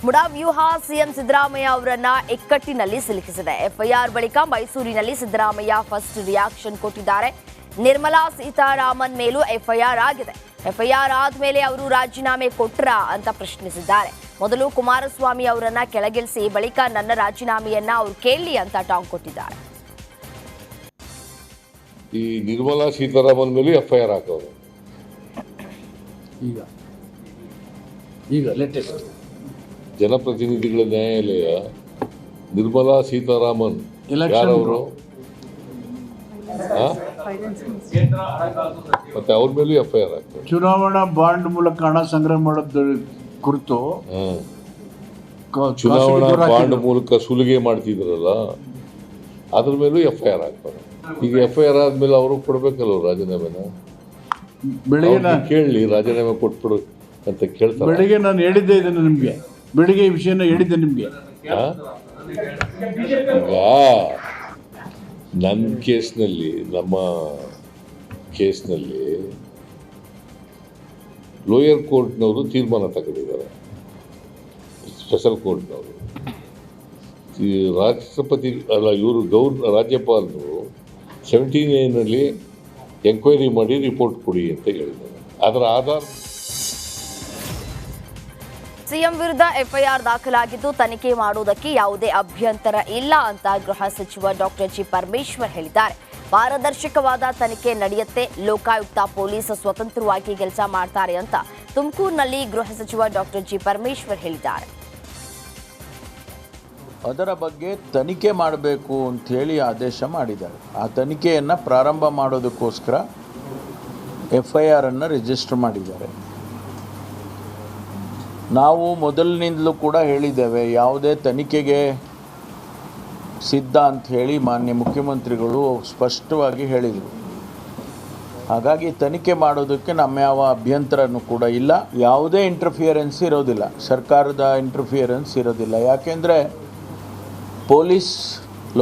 MUDA ವ್ಯೂಹ CM Siddaramaiah ಅವರನ್ನ ಇಕ್ಕಟ್ಟಿನಲ್ಲಿ ಸಿಲುಕಿಸಿದೆ. FIR ಬಳಿಕ ಮೈಸೂರಿನಲ್ಲಿ ಸಿದ್ದರಾಮಯ್ಯ ಫಸ್ಟ್ ರಿಯಾಕ್ಷನ್ ಕೊಟ್ಟಿದ್ದಾರೆ. ನಿರ್ಮಲಾ ಸೀತಾರಾಮನ್ ಮೇಲೂ ಎಫ್ಐಆರ್ ಆಗಿದೆ. ಎಫ್ಐಆರ್ ಆದ್ಮೇಲೆ ಅವರು ರಾಜೀನಾಮೆ ಕೊಟ್ರಾ ಅಂತ ಪ್ರಶ್ನಿಸಿದ್ದಾರೆ. ಮೊದಲು ಕುಮಾರಸ್ವಾಮಿ ಅವರನ್ನ ಕೆಳಗಿಳಿಸಿ ಬಳಿಕ ನನ್ನ ರಾಜೀನಾಮೆಯನ್ನ ಅವರು ಕೇಳಲಿ ಅಂತ ಟಾಂಗ್ ಕೊಟ್ಟಿದ್ದಾರೆ. ಈ ನಿರ್ಮಲಾ ಸೀತಾರಾಮನ್ ಮೇಲೂ ಎಫ್ಐಆರ್ ಹಾಕೋರು. ಈಗ ಲೇಟೆಸ್ಟ್ ಜನಪ್ರತಿನಿಧಿಗಳ ನ್ಯಾಯಾಲಯ ನಿರ್ಮಲಾ ಸೀತಾರಾಮನ್ ಯಾರವರು ಮತ್ತೆ ಅವ್ರ ಮೇಲೂ ಎಫ್ಐಆರ್ ಆಗ್ತದೆ. ಚುನಾವಣಾ ಬಾಂಡ್ ಮೂಲಕ ಹಣ ಸಂಗ್ರಹ ಮಾಡೋದ್ರ ಕುರಿತು ಚುನಾವಣಾ ಬಾಂಡ್ ಮೂಲಕ ಸುಲಿಗೆ ಮಾಡ್ತಿದ್ರಲ್ಲ ಅದ್ರ ಮೇಲೂ ಎಫ್ಐಆರ್ ಆಗ್ತಾರೆ. ಈಗ ಎಫ್ಐಆರ್ ಆದ್ಮೇಲೆ ಅವರು ಕೊಡ್ಬೇಕಲ್ಲ ರಾಜೀನಾಮೆನ. ಬೆಳಿಗ್ಗೆ ಕೇಳಲಿ ರಾಜೀನಾಮೆ ಕೊಟ್ಬಿಡು ಅಂತ ಕೇಳ್ತಾರೆ. ಬೆಳಿಗ್ಗೆ ನಾನು ಹೇಳಿದ್ದೆ ಇದನ್ನು ನಿಮಗೆ, ಬೆಳಿಗ್ಗೆ ಈ ವಿಷಯನ ಹೇಳಿದ್ದೆ ನಿಮಗೆ. ಈಗ ನನ್ನ ಕೇಸ್ನಲ್ಲಿ, ನಮ್ಮ ಕೇಸ್ನಲ್ಲಿ ಲೋಯರ್ ಕೋರ್ಟ್ನವರು ತೀರ್ಮಾನ ತಗೊಂಡಿದ್ದಾರೆ. ಸ್ಪೆಷಲ್ ಕೋರ್ಟ್ನವರು ಈ ರಾಷ್ಟ್ರಪತಿ ಅಲ್ಲ, ಇವರು ರಾಜ್ಯಪಾಲರು 79ನಲ್ಲಿ ಎಂಕ್ವೈರಿ ಮಾಡಿ ರಿಪೋರ್ಟ್ ಕೊಡಿ ಅಂತ ಹೇಳಿದ್ದಾರೆ. ಅದರ ಆಧಾರ ಸಿಎಂ ವಿರುದ್ಧ ಎಫ್ಐಆರ್ ದಾಖಲಾಗಿದ್ದು ತನಿಖೆ ಮಾಡುವುದಕ್ಕೆ ಯಾವುದೇ ಅಭ್ಯಂತರ ಇಲ್ಲ ಅಂತ ಗೃಹ ಸಚಿವ ಡಾಕ್ಟರ್ ಜಿ ಪರಮೇಶ್ವರ್ ಹೇಳಿದ್ದಾರೆ. ಪಾರದರ್ಶಕವಾದ ತನಿಖೆ ನಡೆಯುತ್ತೆ, ಲೋಕಾಯುಕ್ತ ಪೊಲೀಸ್ ಸ್ವತಂತ್ರವಾಗಿ ಕೆಲಸ ಮಾಡ್ತಾರೆ ಅಂತ ತುಮಕೂರಿನಲ್ಲಿ ಗೃಹ ಸಚಿವ ಡಾಕ್ಟರ್ ಜಿ ಪರಮೇಶ್ವರ್ ಹೇಳಿದ್ದಾರೆ. ಅದರ ಬಗ್ಗೆ ತನಿಖೆ ಮಾಡಬೇಕು ಅಂಥೇಳಿ ಆದೇಶ ಮಾಡಿದ್ದಾರೆ. ಆ ತನಿಖೆಯನ್ನು ಪ್ರಾರಂಭ ಮಾಡೋದಕ್ಕೋಸ್ಕರ ಎಫ್ಐಆರ್ ಅನ್ನು ರಿಜಿಸ್ಟರ್ ಮಾಡಿದ್ದಾರೆ. ನಾವು ಮೊದಲಿನಿಂದಲೂ ಕೂಡ ಹೇಳಿದ್ದೇವೆ, ಯಾವುದೇ ತನಿಖೆಗೆ ಸಿದ್ಧ ಅಂತ ಹೇಳಿ ಮಾನ್ಯ ಮುಖ್ಯಮಂತ್ರಿಗಳು ಸ್ಪಷ್ಟವಾಗಿ ಹೇಳಿದರು. ಹಾಗಾಗಿ ತನಿಖೆ ಮಾಡೋದಕ್ಕೆ ನಮ್ಮ ಯಾವ ಅಭ್ಯಂತರನೂ ಕೂಡ ಇಲ್ಲ. ಯಾವುದೇ ಇಂಟರ್ಫಿಯರೆನ್ಸ್ ಇರೋದಿಲ್ಲ, ಸರ್ಕಾರದ ಇಂಟರ್ಫಿಯರೆನ್ಸ್ ಇರೋದಿಲ್ಲ. ಯಾಕೆಂದರೆ ಪೊಲೀಸ್,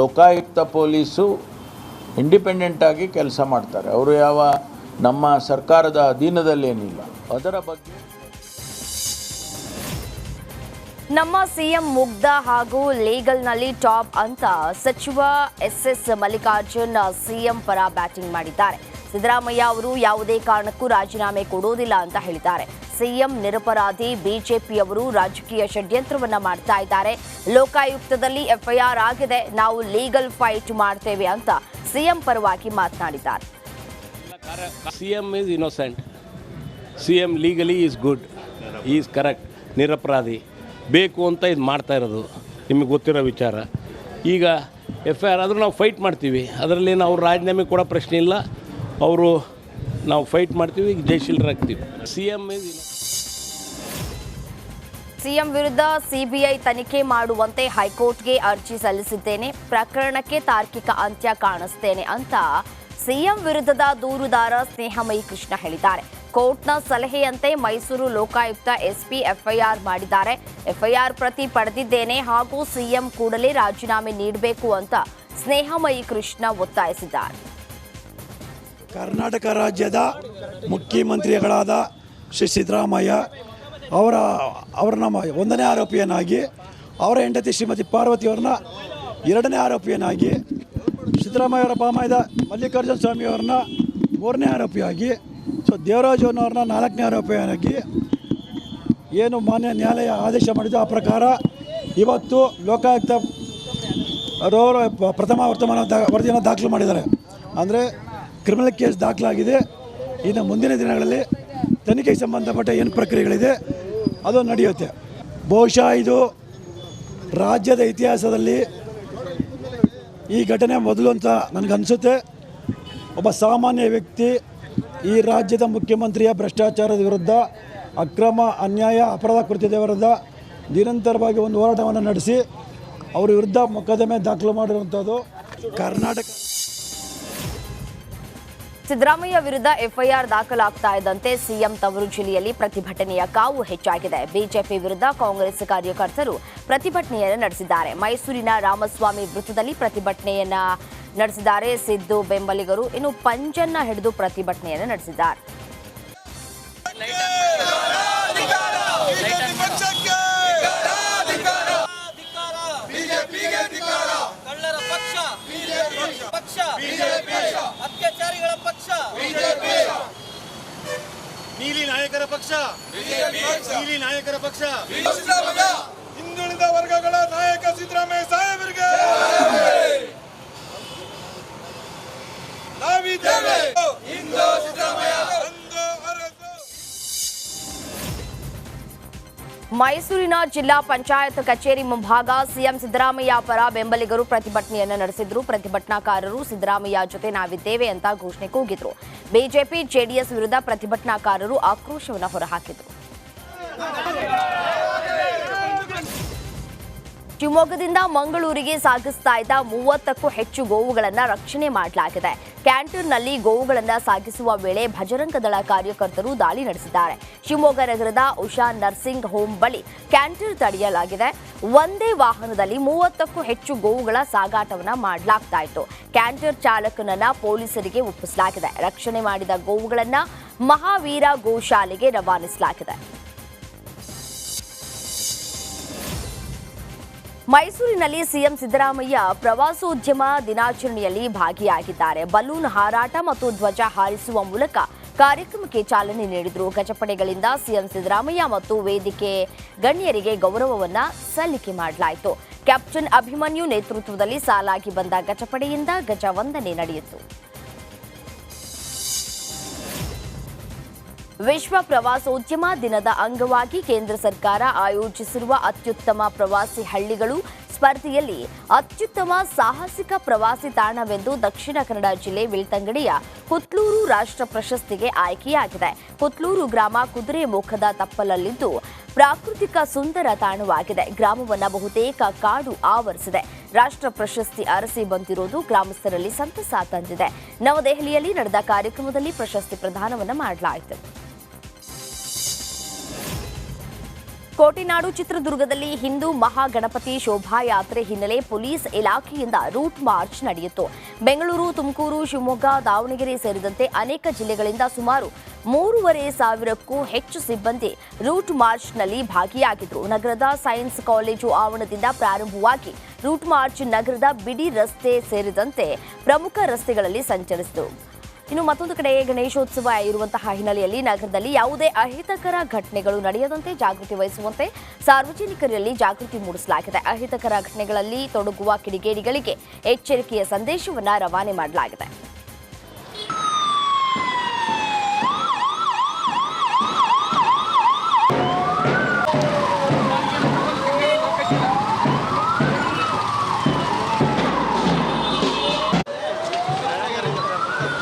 ಲೋಕಾಯುಕ್ತ ಪೊಲೀಸು ಇಂಡಿಪೆಂಡೆಂಟಾಗಿ ಕೆಲಸ ಮಾಡ್ತಾರೆ. ಅವರು ಯಾವ ನಮ್ಮ ಸರ್ಕಾರದ ಅಧೀನದಲ್ಲೇನಿಲ್ಲ. ಅದರ ಬಗ್ಗೆ ನಮ್ಮ ಸಿಎಂ ಮುಗ್ಧ ಹಾಗೂ ಲೀಗಲ್ನಲ್ಲಿ ಟಾಪ್ ಅಂತ ಸಚಿವ ಎಸ್ ಮಲ್ಲಿಕಾರ್ಜುನ್ ಸಿಎಂ ಪರ ಬ್ಯಾಟಿಂಗ್ ಮಾಡಿದ್ದಾರೆ. ಸಿದ್ದರಾಮಯ್ಯ ಅವರು ಯಾವುದೇ ಕಾರಣಕ್ಕೂ ರಾಜೀನಾಮೆ ಕೊಡೋದಿಲ್ಲ ಅಂತ ಹೇಳಿದ್ದಾರೆ. ಸಿಎಂ ನಿರಪರಾಧಿ, ಬಿಜೆಪಿಯವರು ರಾಜಕೀಯ ಷಡ್ಯಂತ್ರವನ್ನ ಮಾಡ್ತಾ ಇದ್ದಾರೆ. ಲೋಕಾಯುಕ್ತದಲ್ಲಿ ಎಫ್ಐಆರ್ ಆಗಿದೆ, ನಾವು ಲೀಗಲ್ ಫೈಟ್ ಮಾಡ್ತೇವೆ ಅಂತ ಸಿಎಂ ಪರವಾಗಿ ಮಾತನಾಡಿದ್ದಾರೆ. CM is innocent, CM legally is good, is correct, ನಿರಪರಾಧಿ. ಬೇಕು ಅಂತ ಇದು ಮಾಡ್ತಾ ಇರೋದು ನಿಮಗೆ ಗೊತ್ತಿರೋ ವಿಚಾರ. ಈಗ ಎಫ್ಐಆರ್ ಆದರೂ ನಾವು ಫೈಟ್ ಮಾಡ್ತೀವಿ, ಅದರಲ್ಲೇನು ಅವ್ರು ರಾಜೀನಾಮೆ ಕೊಡೋ ಪ್ರಶ್ನೆ ಇಲ್ಲ. ಅವರು ನಾವು ಫೈಟ್ ಮಾಡ್ತೀವಿ, ಜಯಶೀಲರಾಗ್ತೀವಿ. ಸಿಎಂ ವಿರುದ್ಧ ಸಿಬಿಐ ತನಿಖೆ ಮಾಡುವಂತೆ ಹೈಕೋರ್ಟ್ಗೆ ಅರ್ಜಿ ಸಲ್ಲಿಸಿದ್ದೇನೆ, ಪ್ರಕರಣಕ್ಕೆ ತಾರ್ಕಿಕ ಅಂತ್ಯ ಕಾಣಿಸ್ತೇನೆ ಅಂತ ಸಿಎಂ ವಿರುದ್ಧದ ದೂರುದಾರ ಸ್ನೇಹಮಯಿ ಕೃಷ್ಣ ಹೇಳಿದ್ದಾರೆ. ಕೋರ್ಟ್ನ ಸಲಹೆಯಂತೆ ಮೈಸೂರು ಲೋಕಾಯುಕ್ತ ಎಸ್ಪಿ ಎಫ್ಐಆರ್ ಮಾಡಿದ್ದಾರೆ. ಎಫ್ಐಆರ್ ಪ್ರತಿ ಪಡೆದಿದ್ದೇನೆ ಹಾಗೂ ಸಿಎಂ ಕೂಡಲೇ ರಾಜೀನಾಮೆ ನೀಡಬೇಕು ಅಂತ ಸ್ನೇಹಮಯಿ ಕೃಷ್ಣ ಒತ್ತಾಯಿಸಿದ್ದಾರೆ. ಕರ್ನಾಟಕ ರಾಜ್ಯದ ಮುಖ್ಯಮಂತ್ರಿಗಳಾದ ಶ್ರೀ ಸಿದ್ದರಾಮಯ್ಯ ಅವರನ್ನ 1ನೇ ಆರೋಪಿಯನ್ನಾಗಿ, ಅವರ ಹೆಂಡತಿ ಶ್ರೀಮತಿ ಪಾರ್ವತಿಯವರನ್ನ 2ನೇ ಆರೋಪಿಯನ್ನಾಗಿ, ಸಿದ್ದರಾಮಯ್ಯ ಅವರ ಬಾಮಾಯ್ದ ಮಲ್ಲಿಕಾರ್ಜುನ ಸ್ವಾಮಿಯವರನ್ನ 3ನೇ ಆರೋಪಿಯಾಗಿ, ದೇವರಾಜನವ್ರನ್ನ 4ನೇ ಆರೋಪಿಯನ್ನಾಗಿ ಏನು ಮಾನ್ಯ ನ್ಯಾಯಾಲಯ ಆದೇಶ ಮಾಡಿದ್ದು ಆ ಪ್ರಕಾರ ಇವತ್ತು ಲೋಕಾಯುಕ್ತ ಪ್ರಥಮ ವರದಿಯನ್ನು ದಾಖಲು ಮಾಡಿದ್ದಾರೆ. ಅಂದರೆ ಕ್ರಿಮಿನಲ್ ಕೇಸ್ ದಾಖಲಾಗಿದೆ. ಇನ್ನು ಮುಂದಿನ ದಿನಗಳಲ್ಲಿ ತನಿಖೆಗೆ ಸಂಬಂಧಪಟ್ಟ ಏನು ಪ್ರಕ್ರಿಯೆಗಳಿದೆ ಅದು ನಡೆಯುತ್ತೆ. ಬಹುಶಃ ಇದು ರಾಜ್ಯದ ಇತಿಹಾಸದಲ್ಲಿ ಈ ಘಟನೆ ಮೊದಲು ಅಂತ ನನಗನ್ನಿಸುತ್ತೆ. ಒಬ್ಬ ಸಾಮಾನ್ಯ ವ್ಯಕ್ತಿ ಈ ರಾಜ್ಯದ ಮುಖ್ಯಮಂತ್ರಿಯ ಭ್ರಷ್ಟಾಚಾರದ ವಿರುದ್ಧ, ಅಕ್ರಮ ಅನ್ಯಾಯ ಅಪರಾಧ ಕೃತ್ಯದ ವಿರುದ್ಧ ನಿರಂತರವಾಗಿ ಒಂದು ಹೋರಾಟವನ್ನು ನಡೆಸಿ ಅವರ ವಿರುದ್ಧ ಮೊಕದ್ದಮೆ ದಾಖಲು ಮಾಡಿರುವಂಥದ್ದು ಕರ್ನಾಟಕ. ಸಿದ್ದರಾಮಯ್ಯ ವಿರುದ್ಧ ಎಫ್ಐಆರ್ ದಾಖಲಾಗ್ತಾ ಇದ್ದಂತೆ ಸಿಎಂ ತವರು ಜಿಲ್ಲೆಯಲ್ಲಿ ಪ್ರತಿಭಟನೆಯ ಕಾವು ಹೆಚ್ಚಾಗಿದೆ. ಬಿಜೆಪಿ ವಿರುದ್ಧ ಕಾಂಗ್ರೆಸ್ ಕಾರ್ಯಕರ್ತರು ಪ್ರತಿಭಟನೆಯನ್ನು ನಡೆಸಿದ್ದಾರೆ. ಮೈಸೂರಿನ ರಾಮಸ್ವಾಮಿ ವೃತ್ತದಲ್ಲಿ ಪ್ರತಿಭಟನೆಯನ್ನ ನಡೆಸಿದ್ದಾರೆ ಸಿದ್ದು ಬೆಂಬಲಿಗರು. ಇನ್ನು ಪಂಜನ್ನ ಹಿಡಿದು ಪ್ರತಿಭಟನೆಯನ್ನು ನಡೆಸಿದ್ದಾರೆ. ಪಕ್ಷಕ್ಕೆ ಅತ್ಯಾಚಾರಿಗಳ ಪಕ್ಷ ನೀಲಿ ನಾಯಕರ ಪಕ್ಷ ನೀಲಿ ನಾಯಕರ ಪಕ್ಷ ಹಿಂದುಳಿದ ವರ್ಗಗಳ ನಾಯಕ ಸಿದ್ದರಾಮಯ್ಯ ಸಾಹೇಬರಿಗೆ ನಾವಿದ್ದೇವೆ. ಮೈಸೂರಿನ ಜಿಲ್ಲಾ ಪಂಚಾಯತ್ ಕಚೇರಿ ಮುಂಭಾಗ ಸಿಎಂ ಸಿದ್ದರಾಮಯ್ಯ ಪರ ಬೆಂಬಲಿಗರು ಪ್ರತಿಭಟನೆಯನ್ನು ನಡೆಸಿದ್ರು. ಪ್ರತಿಭಟನಾಕಾರರು ಸಿದ್ದರಾಮಯ್ಯ ಜೊತೆ ನಾವಿದ್ದೇವೆ ಅಂತ ಘೋಷಣೆ ಕೂಗಿದ್ರು. ಬಿಜೆಪಿ ಜೆಡಿಎಸ್ ವಿರುದ್ಧ ಪ್ರತಿಭಟನಾಕಾರರು ಆಕ್ರೋಶವನ್ನು ಹೊರಹಾಕಿದ್ರು. ಶಿವಮೊಗ್ಗದಿಂದ ಮಂಗಳೂರಿಗೆ ಸಾಗಿಸ್ತಾ ಇದ್ದ 30ಕ್ಕೂ ಹೆಚ್ಚು ಗೋವುಗಳನ್ನು ರಕ್ಷಣೆ ಮಾಡಲಾಗಿದೆ. ಕ್ಯಾಂಟರ್ನಲ್ಲಿ ಗೋವುಗಳನ್ನು ಸಾಗಿಸುವ ವೇಳೆ ಭಜರಂಗ ದಳ ಕಾರ್ಯಕರ್ತರು ದಾಳಿ ನಡೆಸಿದ್ದಾರೆ. ಶಿವಮೊಗ್ಗ ನಗರದ ಉಷಾ ನರ್ಸಿಂಗ್ ಹೋಮ್ ಬಳಿ ಕ್ಯಾಂಟರ್ ತಡೆಯಲಾಗಿದೆ. ಒಂದೇ ವಾಹನದಲ್ಲಿ 30ಕ್ಕೂ ಹೆಚ್ಚು ಗೋವುಗಳ ಸಾಗಾಟವನ್ನು ಮಾಡಲಾಗ್ತಾ ಇತ್ತು. ಕ್ಯಾಂಟರ್ ಚಾಲಕನನ್ನ ಪೊಲೀಸರಿಗೆ ಒಪ್ಪಿಸಲಾಗಿದೆ. ರಕ್ಷಣೆ ಮಾಡಿದ ಗೋವುಗಳನ್ನು ಮಹಾವೀರ ಗೋಶಾಲೆಗೆ ರವಾನಿಸಲಾಗಿದೆ. ಮೈಸೂರಿನಲ್ಲಿ ಸಿಎಂ ಸಿದ್ದರಾಮಯ್ಯ ಪ್ರವಾಸೋದ್ಯಮ ದಿನಾಚರಣೆಯಲ್ಲಿ ಭಾಗಿಯಾಗಿದ್ದಾರೆ. ಬಲೂನ್ ಹಾರಾಟ ಮತ್ತು ಧ್ವಜ ಹಾರಿಸುವ ಮೂಲಕ ಕಾರ್ಯಕ್ರಮಕ್ಕೆ ಚಾಲನೆ ನೀಡಿದರು. ಗಜಪಡೆಗಳಿಂದ ಸಿಎಂ ಸಿದ್ದರಾಮಯ್ಯ ಮತ್ತು ವೇದಿಕೆ ಗಣ್ಯರಿಗೆ ಗೌರವವನ್ನ ಸಲ್ಲಿಕೆ ಮಾಡಲಾಯಿತು. ಕ್ಯಾಪ್ಟನ್ ಅಭಿಮನ್ಯು ನೇತೃತ್ವದಲ್ಲಿ ಸಾಲಾಗಿ ಬಂದ ಗಜಪಡೆಯಿಂದ ಗಜವಂದನೆ ನಡೆಯಿತು. ವಿಶ್ವ ಪ್ರವಾಸೋದ್ಯಮ ದಿನದ ಅಂಗವಾಗಿ ಕೇಂದ್ರ ಸರ್ಕಾರ ಆಯೋಜಿಸಿರುವ ಅತ್ಯುತ್ತಮ ಪ್ರವಾಸಿ ಹಳ್ಳಿಗಳು ಸ್ಪರ್ಧೆಯಲ್ಲಿ ಅತ್ಯುತ್ತಮ ಸಾಹಸಿಕ ಪ್ರವಾಸಿ ತಾಣವೆಂದು ದಕ್ಷಿಣ ಕನ್ನಡ ಜಿಲ್ಲೆ ಬೆಳ್ತಂಗಡಿಯ ಕುತ್ಲೂರು ರಾಷ್ಟ್ರ ಪ್ರಶಸ್ತಿಗೆ ಆಯ್ಕೆಯಾಗಿದೆ. ಕುತ್ಲೂರು ಗ್ರಾಮ ಕುದುರೆ ಮುಖದ ತಪ್ಪಲಲ್ಲಿದ್ದು ಪ್ರಾಕೃತಿಕ ಸುಂದರ ತಾಣವಾಗಿದೆ. ಗ್ರಾಮವನ್ನು ಬಹುತೇಕ ಕಾಡು ಆವರಿಸಿದೆ. ರಾಷ್ಟ್ರ ಪ್ರಶಸ್ತಿ ಅರಸಿ ಬಂದಿರುವುದು ಗ್ರಾಮಸ್ಥರಲ್ಲಿ ಸಂತಸ ತಂದಿದೆ. ನವದೆಹಲಿಯಲ್ಲಿ ನಡೆದ ಕಾರ್ಯಕ್ರಮದಲ್ಲಿ ಪ್ರಶಸ್ತಿ ಪ್ರದಾನವನ್ನು ಮಾಡಲಾಯಿತು. ಕೋಟೆನಾಡು ಚಿತ್ರದುರ್ಗದಲ್ಲಿ ಹಿಂದೂ ಮಹಾಗಣಪತಿ ಶೋಭಾಯಾತ್ರೆ ಹಿನ್ನೆಲೆ ಪೊಲೀಸ್ ಇಲಾಖೆಯಿಂದ ರೂಟ್ ಮಾರ್ಚ್ ನಡೆಯಿತು. ಬೆಂಗಳೂರು, ತುಮಕೂರು, ಶಿವಮೊಗ್ಗ, ದಾವಣಗೆರೆ ಸೇರಿದಂತೆ ಅನೇಕ ಜಿಲ್ಲೆಗಳಿಂದ ಸುಮಾರು 3,500ಕ್ಕೂ ಹೆಚ್ಚು ಸಿಬ್ಬಂದಿ ರೂಟ್ ಮಾರ್ಚ್ನಲ್ಲಿ ಭಾಗಿಯಾಗಿದ್ದರು. ನಗರದ ಸೈನ್ಸ್ ಕಾಲೇಜು ಆವರಣದಿಂದ ಪ್ರಾರಂಭವಾಗಿ ರೂಟ್ ಮಾರ್ಚ್ ನಗರದ ಬಿಡಿ ರಸ್ತೆ ಸೇರಿದಂತೆ ಪ್ರಮುಖ ರಸ್ತೆಗಳಲ್ಲಿ ಸಂಚರಿಸಿತು. ಇನ್ನು ಮತ್ತೊಂದು ಕಡೆ ಗಣೇಶೋತ್ಸವ ಇರುವಂತಹ ಹಿನ್ನೆಲೆಯಲ್ಲಿ ನಗರದಲ್ಲಿ ಯಾವುದೇ ಅಹಿತಕರ ಘಟನೆಗಳು ನಡೆಯದಂತೆ ಜಾಗೃತಿ ವಹಿಸುವಂತೆ ಸಾರ್ವಜನಿಕರಲ್ಲಿ ಜಾಗೃತಿ ಮೂಡಿಸಲಾಗಿದೆ. ಅಹಿತಕರ ಘಟನೆಗಳಲ್ಲಿ ತೊಡಗುವ ಕಿಡಿಗೇಡಿಗಳಿಗೆ ಎಚ್ಚರಿಕೆಯ ಸಂದೇಶವನ್ನು ರವಾನೆ ಮಾಡಲಾಗಿದೆ.